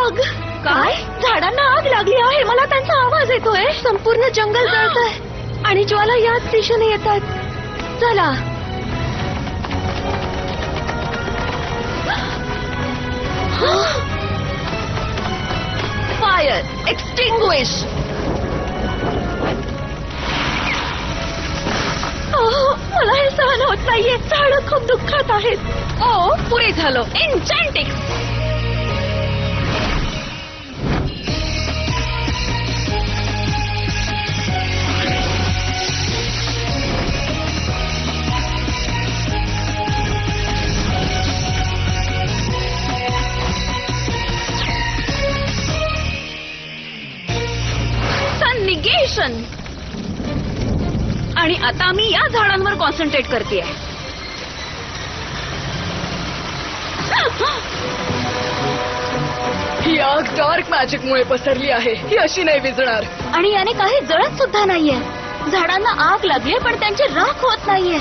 आग. काय? झाडांना आग लागली आहे. मला त्यांचा आवाज येतोय. संपूर्ण जंगल जळतंय आणि ज्वाला याच दिशेने येतात. चला. Fire extinguish. मला हे सहन होत नाहीये. झाडं खूप दुःखात आहेत. ओ पुरे झालं. एन्चॅन्टिक्स. निगेशन. आणि आता मी या झाडांवर कॉन्सन्ट्रेट करते. ही आग डार्क मॅजिक मुळे पसरली आहे. ही अशी नाही विझणार. आणि याने काही जळत सुद्धा नाहीये. झाडांना आग लागली पण त्यांची राख होत नाहीये.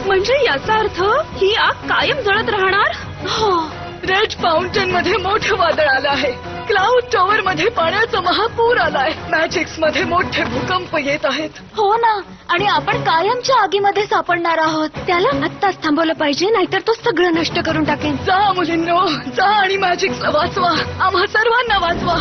म्हणजे याचा अर्थ ही आग कायम जळत राहणार. रेड फाउंटन मध्ये मोठं वादळ आलं आहे. क्लाउड टॉवर मध्ये पाण्याचा महापूर आलाय. मॅजिक्स मध्ये मोठे भूकंप येत आहेत. हो ना. आणि आपण कायमच्या आगीमध्ये सापडणार आहोत. त्याला आत्ताच थांबवलं पाहिजे, नाहीतर तो सगळं नष्ट करून टाकेन. जा मुलींनो, जा आणि मॅजिक्सला वाचवा. आम्हा सर्वांना वाचवा.